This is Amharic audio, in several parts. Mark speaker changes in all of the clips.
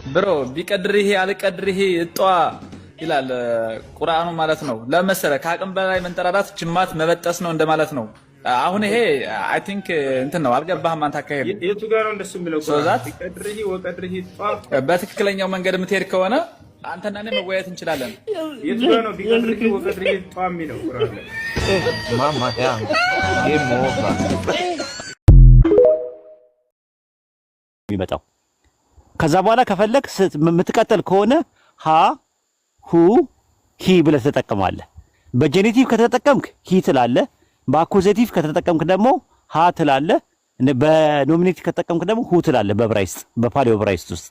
Speaker 1: ብሮ ቢቀድርህ አልቀድርህ እጧ ይላል ቁርአኑ ማለት ነው። ለመሰለ ከአቅም በላይ መንጠራራት ጅማት መበጠስ ነው እንደማለት ነው። አሁን ይሄ አይ ቲንክ እንትን ነው። አልገባህም አንተ አካሄዱ
Speaker 2: የቱ ጋር ነው እንደሱ የሚለው ቁርአን ቢቀድርህ ወቀድርህ እጧ።
Speaker 1: በትክክለኛው መንገድ የምትሄድ ከሆነ አንተና እኔ መወያየት እንችላለን።
Speaker 2: የቱ ጋር ነው ቢቀድርህ ወቀድርህ እጧ የሚለው ቁርአን ላይ?
Speaker 3: ማማ ያ ሞባ የሚመጣው ከዛ በኋላ ከፈለክ የምትቀጥል ከሆነ ሀ ሁ ሂ ብለህ ትጠቀማለህ። በጄኔቲቭ ከተጠቀምክ ሂ ትላለህ። በአኩዜቲቭ ከተጠቀምክ ደግሞ ሀ ትላለህ። በኖሚኔቲቭ ከተጠቀምክ ደግሞ ሁ ትላለህ። በዕብራይስጥ በፓሊዮ ዕብራይስጥ ውስጥ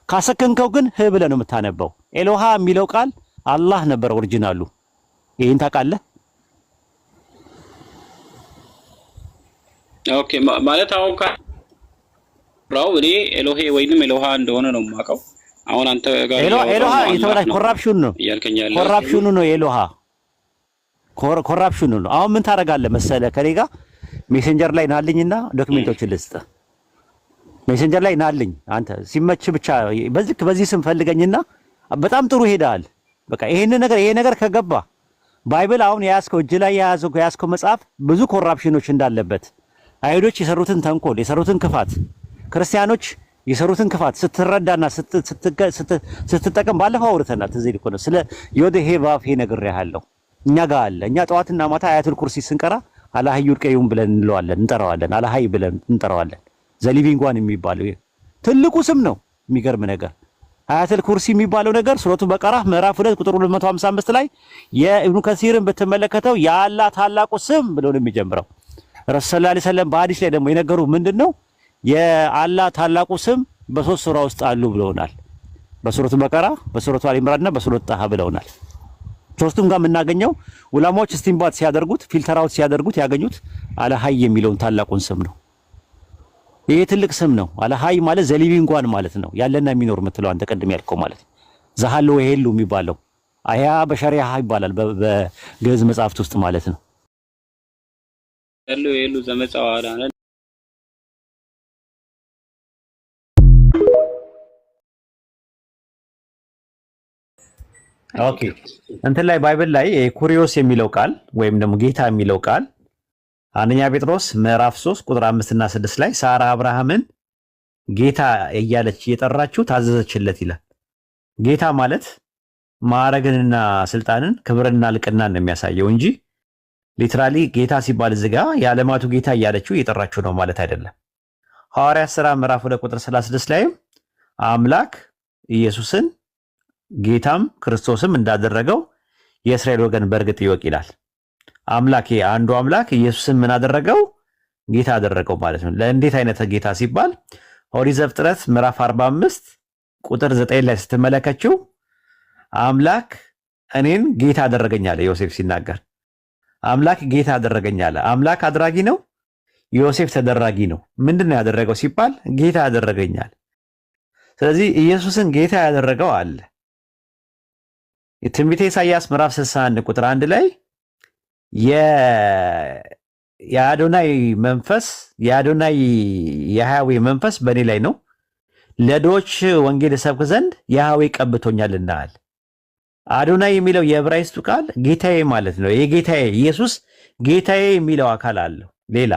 Speaker 3: ካሰከንከው ግን ህ ብለህ ነው የምታነበው። ኤሎሃ የሚለው ቃል አላህ ነበር ኦሪጂናሉ። ይሄን ታውቃለህ?
Speaker 4: ኦኬ ማለት አሁን ራው እኔ ኤሎሄ ወይንም ኤሎሃ እንደሆነ ነው የማውቀው። አሁን አንተ ጋር
Speaker 3: ኤሎሃ የተበላሽ ኮራፕሽን ነው
Speaker 4: ያልከኛል።
Speaker 3: ኮራፕሽኑ ነው ኤሎሃ ኮራፕሽኑ ነው። አሁን ምን ታደርጋለህ መሰለህ? ከኔ ጋር ሜሴንጀር ላይ ናልኝና ዶክመንቶችን ልስጥህ። ሜሴንጀር ላይ ናልኝ አንተ ሲመች ብቻ በዚህ ስም ፈልገኝና በጣም ጥሩ ሄዳል። በቃ ይሄ ነገር ከገባ ባይብል አሁን የያዝከው እጅ ላይ የያዝከው መጽሐፍ ብዙ ኮራፕሽኖች እንዳለበት አይሁዶች የሰሩትን ተንኮል የሰሩትን ክፋት ክርስቲያኖች የሰሩትን ክፋት ስትረዳና ስትጠቀም ባለፈው አውርተናል። ትዝ ይልህ ነው ስለ ዮዴሄ ባፌ ነግሬሃለሁ። እኛ ጋር አለ። እኛ ጠዋትና ማታ አያቱል ኩርሲ ስንቀራ አላህዩል ቀዩም ብለን እንጠራዋለን። አላህይ ብለን እንጠራዋለን። ዘሊቪንግ ዋን የሚባለው ትልቁ ስም ነው። የሚገርም ነገር አያቱል ኩርሲ የሚባለው ነገር ሱረቱ በቀራ ምዕራፍ 2 ቁጥር 255 ላይ የኢብኑ ከሲርን ብትመለከተው የአላህ ታላቁ ስም ብሎ ነው የሚጀምረው። ረሱል ሰለላሁ ዐለይሂ ወሰለም በሐዲስ ላይ ደግሞ የነገሩ ምንድነው የአላህ ታላቁ ስም በሶስት ሱራ ውስጥ አሉ ብለውናል። በሱረቱ በቀራ፣ በሱረቱ አሊ ኢምራን እና በሱረቱ ጣሃ ብለውናል። ሶስቱም ጋር የምናገኘው ዑለማዎች ስቲምባት ሲያደርጉት ፊልተር አውት ሲያደርጉት ያገኙት አልሃይ የሚለውን ታላቁን ስም ነው። ይሄ ትልቅ ስም ነው። አልሃይ ማለት ዘሊቪንግ ዋን ማለት ነው። ያለና የሚኖር የምትለው አንተ ቀድም ያልከው ማለት ዘሃሎ ወሄሉ የሚባለው አያ በሸሪዓ ይባላል በግዕዝ መጽሐፍት ውስጥ ማለት ነው።
Speaker 4: ያለው ዘመጻዋላ
Speaker 3: ኦኬ እንትን ላይ ባይብል ላይ ኩሪዮስ የሚለው ቃል ወይም ደግሞ ጌታ የሚለው ቃል አንደኛ ጴጥሮስ ምዕራፍ 3 ቁጥር 5 እና 6 ላይ ሳራ አብርሃምን ጌታ እያለች እየጠራችው ታዘዘችለት ይላል። ጌታ ማለት ማዕረግንና ስልጣንን ክብርና ልቅናን ነው የሚያሳየው እንጂ ሊትራሊ ጌታ ሲባል እዚህ ጋር የዓለማቱ ጌታ እያለችው እየጠራችው ነው ማለት አይደለም። ሐዋርያት ሥራ ምዕራፍ 2 ቁጥር 36 ላይም አምላክ ኢየሱስን ጌታም ክርስቶስም እንዳደረገው የእስራኤል ወገን በእርግጥ ይወቅ ይላል። አምላክ አንዱ አምላክ ኢየሱስን ምን አደረገው? ጌታ አደረገው ማለት ነው። ለእንዴት አይነት ጌታ ሲባል ኦሪት ዘፍጥረት ምዕራፍ 45 ቁጥር 9 ላይ ስትመለከችው አምላክ እኔን ጌታ አደረገኝ አለ ዮሴፍ ሲናገር። አምላክ ጌታ አደረገኝ አለ። አምላክ አድራጊ ነው፣ ዮሴፍ ተደራጊ ነው። ምንድነው ያደረገው ሲባል ጌታ ያደረገኛል። ስለዚህ ኢየሱስን ጌታ ያደረገው አለ። የትንቢተ ኢሳይያስ ምዕራፍ 61 ቁጥር 1 ላይ የአዶናይ መንፈስ የያህዌ መንፈስ በእኔ ላይ ነው፣ ለድሆች ወንጌል እሰብክ ዘንድ ያህዌ ቀብቶኛልና አለ። አዶናይ የሚለው የዕብራይስጡ ቃል ጌታዬ ማለት ነው። የጌታዬ ኢየሱስ ጌታዬ የሚለው አካል አለው። ሌላ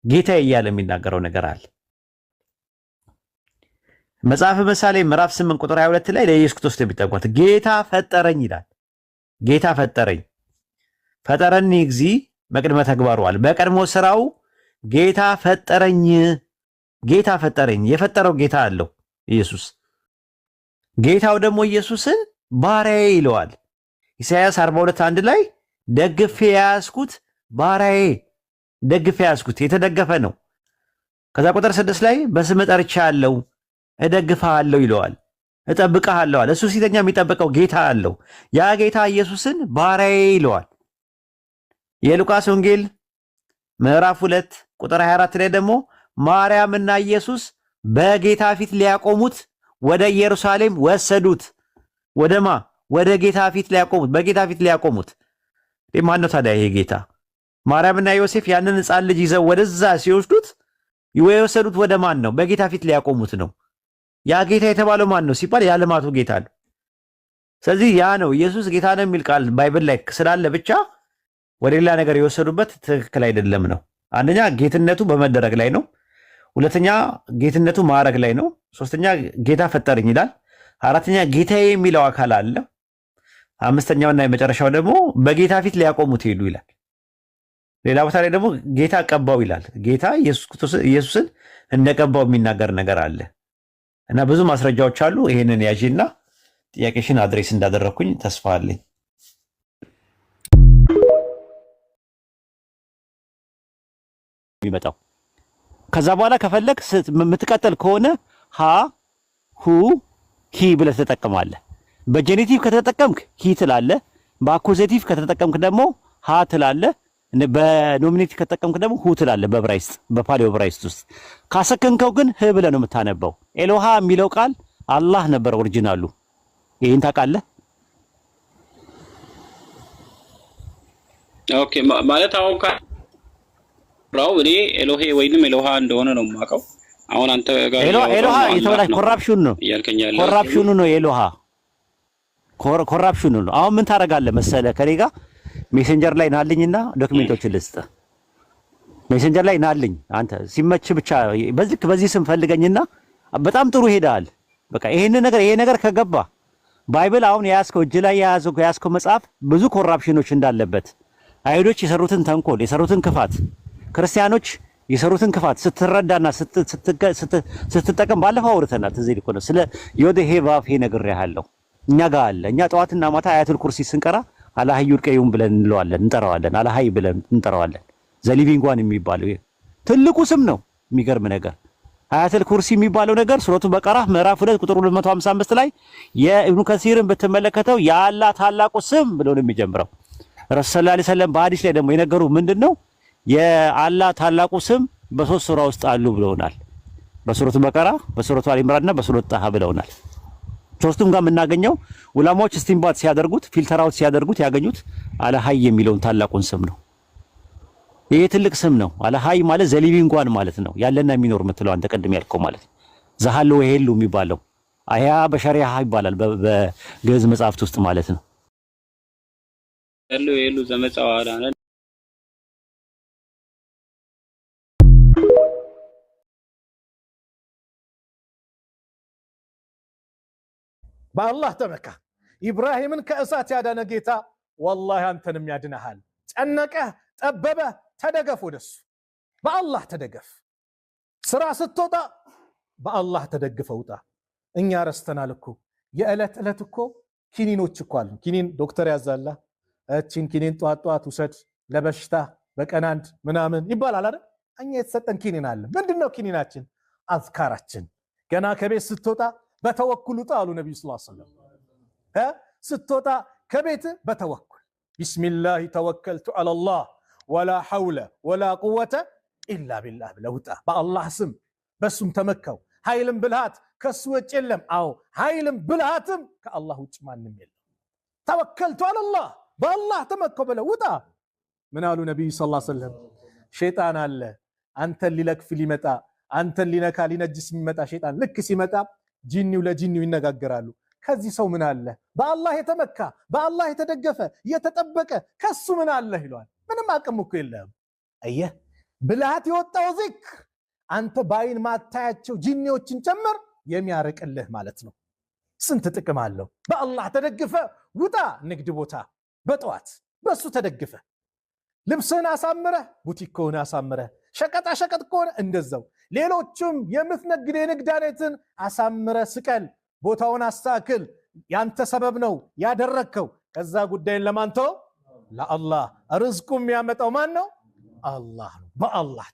Speaker 3: ጌታዬ እያለ የሚናገረው ነገር አለ። መጽሐፈ ምሳሌ ምዕራፍ 8 ቁጥር 22 ላይ ለኢየሱስ ክርስቶስ የሚጠቋት ጌታ ፈጠረኝ ይላል። ጌታ ፈጠረኝ ፈጠረኒ እግዚ መቅድመ ተግባሩ አለ። በቀድሞ ስራው ጌታ ፈጠረኝ። ጌታ ፈጠረኝ። የፈጠረው ጌታ አለው ኢየሱስ። ጌታው ደግሞ ኢየሱስን ባሪያዬ ይለዋል። ኢሳይያስ 42:1 ላይ ደግፌ ያዝኩት ባሪያዬ፣ ደግፌ ያዝኩት የተደገፈ ነው። ከዛ ቁጥር 6 ላይ በስም ጠርቼሃለሁ እደግፍሃለሁ ይለዋል። እጠብቅሃለሁ አለ። እሱ ሲተኛ የሚጠብቀው ጌታ አለው። ያ ጌታ ኢየሱስን ባሪያዬ ይለዋል። የሉቃስ ወንጌል ምዕራፍ 2 ቁጥር 24 ላይ ደግሞ ማርያምና ኢየሱስ በጌታ ፊት ሊያቆሙት ወደ ኢየሩሳሌም ወሰዱት። ወደማ ወደ ጌታ ፊት ሊያቆሙት፣ በጌታ ፊት ሊያቆሙት። ማን ነው ታዲያ ይሄ ጌታ? ማርያምና ዮሴፍ ያንን ሕፃን ልጅ ይዘው ወደዛ ሲወስዱት የወሰዱት ወደ ማን ነው? በጌታ ፊት ሊያቆሙት ነው። ያ ጌታ የተባለው ማን ነው ሲባል የዓለማቱ ጌታ ነው። ስለዚህ ያ ነው ኢየሱስ ጌታ ነው የሚል ቃል ባይብል ላይ ስላለ ብቻ ወደ ሌላ ነገር የወሰዱበት ትክክል አይደለም ነው። አንደኛ ጌትነቱ በመደረግ ላይ ነው። ሁለተኛ ጌትነቱ ማዕረግ ላይ ነው። ሶስተኛ ጌታ ፈጠረኝ ይላል። አራተኛ ጌታዬ የሚለው አካል አለ። አምስተኛውና የመጨረሻው ደግሞ በጌታ ፊት ሊያቆሙት ሄዱ ይላል። ሌላ ቦታ ላይ ደግሞ ጌታ ቀባው ይላል። ጌታ ኢየሱስን እንደቀባው የሚናገር ነገር አለ እና ብዙ ማስረጃዎች አሉ። ይሄንን ያዢና ጥያቄሽን አድሬስ እንዳደረኩኝ ተስፋ አለኝ። የሚመጣው ከዛ በኋላ ከፈለግ የምትቀጥል ከሆነ ሀ ሁ ሂ ብለህ ትጠቀማለህ። በጄኔቲቭ ከተጠቀምክ ሂ ትላለህ። በአኩዜቲቭ ከተጠቀምክ ደግሞ ሀ ትላለህ። በኖሚኔቲቭ ከተጠቀምክ ደግሞ ሁ ትላለህ። በዕብራይስጥ በፓሊዮ ዕብራይስጥ ውስጥ ካሰከንከው ግን ህ ብለህ ነው የምታነበው። ኤሎሃ የሚለው ቃል አላህ ነበር ኦሪጂናሉ። ይሄን ታውቃለህ?
Speaker 4: ኦኬ ማለት አሁን ራው እኔ ኤሎሄ ወይንም ኤሎሃ እንደሆነ ነው የማውቀው። አሁን አንተ ጋር
Speaker 3: ኤሎሃ የተበላሽ ኮራፕሽን ነው
Speaker 4: ያልከኛል።
Speaker 3: ኮራፕሽኑ ነው ኤሎሃ ኮራፕሽኑ ነው። አሁን ምን ታደርጋለህ መሰለህ? ከኔ ጋር ሜሴንጀር ላይ ናልኝና ዶክመንቶችን ልስጥ። ሜሴንጀር ላይ ናልኝ አንተ ሲመች ብቻ በዚህ ስም ፈልገኝና በጣም ጥሩ ሄዳል። በቃ ይሄ ነገር ከገባ ባይብል አሁን የያዝከው እጅ ላይ የያዝከው መጽሐፍ ብዙ ኮራፕሽኖች እንዳለበት አይሁዶች የሰሩትን ተንኮል የሰሩትን ክፋት ክርስቲያኖች የሰሩትን ክፋት ስትረዳና ስትጠቀም ባለፈው አውርተናል። ትዝ ይልህ ነው ስለ ዮዴሄ ባፌ ነግሬሃለሁ። እኛ ጋር አለ። እኛ ጠዋትና ማታ አያቱል ኩርሲ ስንቀራ አላህዩል ቀዩም ብለን እንጠራዋለን። አላህይ ብለን እንጠራዋለን። ዘሊቪንግ ዋን የሚባለው ትልቁ ስም ነው። የሚገርም ነገር አያቱል ኩርሲ የሚባለው ነገር ሱረቱ በቀራ ምዕራፍ 2 ቁጥር 255 ላይ የኢብኑ ከሲርን ብትመለከተው የአላህ ታላቁ ስም ብሎ ነው የሚጀምረው። ረሱል ሰለላሁ ዐለይሂ ወሰለም በሐዲስ ላይ ደግሞ የነገሩ ምንድነው የአላህ ታላቁ ስም በሶስት ሱራ ውስጥ አሉ ብለውናል። በሱረቱ በቀራ፣ በሱረቱ አሊ ኢምራንና በሱረቱ ጣሃ ብለውናል። ሶስቱም ጋር የምናገኘው ዑለማዎች ስቲምባት ሲያደርጉት ፊልተር አውት ሲያደርጉት ያገኙት አልሐይ የሚለውን ታላቁን ስም ነው። ይሄ ትልቅ ስም ነው። አልሐይ ማለት ዘሊቪንግ ዋን ማለት ነው። ያለና የሚኖር የምትለው አንተ ቀድም ያልከው ማለት ነው። ዘሃሉ ወሄሉ የሚባለው አያ በሸሪዓ ይባላል በግዕዝ መጽሐፍት ውስጥ ማለት ነው።
Speaker 4: ያለው የሉ ዘመጻዋላ
Speaker 5: በአላህ ተመካ። ኢብራሂምን ከእሳት ያዳነ ጌታ ወላሂ አንተንም ያድነሃል። ጨነቀህ፣ ጠበበህ፣ ተደገፍ ወደሱ። በአላህ ተደገፍ። ስራ ስትወጣ በአላህ ተደግፈህ ውጣ። እኛ ረስተናል እኮ የዕለት ዕለት እኮ ኪኒኖች እኮ አሉ። ኪኒን ዶክተር ያዛላ እቺን ኪኒን ጧት ጧት ውሰድ ለበሽታ በቀን አንድ ምናምን ይባላል አይደል? እኛ የተሰጠን ኪኒን አለ። ምንድነው ኪኒናችን? አዝካራችን። ገና ከቤት ስትወጣ በተወኩል ውጣ አሉ ነብዩ ሰለላሁ ዐለይሂ ወሰለም። ስትወጣ ከቤት በተወኩል ቢስሚላህ ተወከልቱ ዐለላህ ወላ ሐውለ ወላ ቁወተ ኢላ ቢላህ ብለህ ውጣ። በአላህ ስም በሱም ተመካው። ኃይልም ብልሃት ከሱ ውጭ የለም። አዎ ኃይልም ብልሃትም ከአላህ ውጭ ማንም የለም። ተወከልቱ ዐለላህ በአላህ ተመካው ብለህ ውጣ። ምን አሉ ነብዩ ሰለላሁ ዐለይሂ ወሰለም? ሸይጣን አለ አንተን ሊለክፍ ሊመጣ አንተን ሊነካ ሊነጅስ የሚመጣ ሸይጣን ልክ ሲመጣ ጂኒው ለጂኒው ይነጋገራሉ። ከዚህ ሰው ምን አለ? በአላህ የተመካ በአላህ የተደገፈ የተጠበቀ ከሱ ምን አለ ይሏል። ምንም አቅም እኮ የለም። አየህ ብልሃት የወጣው ዚክር አንተ ባይን ማታያቸው ጂኒዎችን ጨምር የሚያርቅልህ ማለት ነው። ስንት ጥቅም አለው። በአላህ ተደግፈ ውጣ። ንግድ ቦታ በጠዋት በሱ ተደግፈ ልብስህን አሳምረህ ቡቲክ ከሆነ አሳምረህ ሸቀጣ ሸቀጥ ከሆነ እንደዛው ሌሎችም የምትነግድ የንግድ አይነትን አሳምረህ ስቀል። ቦታውን አስተካክል። ያንተ ሰበብ ነው ያደረከው። ከዛ ጉዳይን ለማን ተው? ለአላህ። ርዝቁ የሚያመጣው ማን ነው? አላህ ነው። በአላህ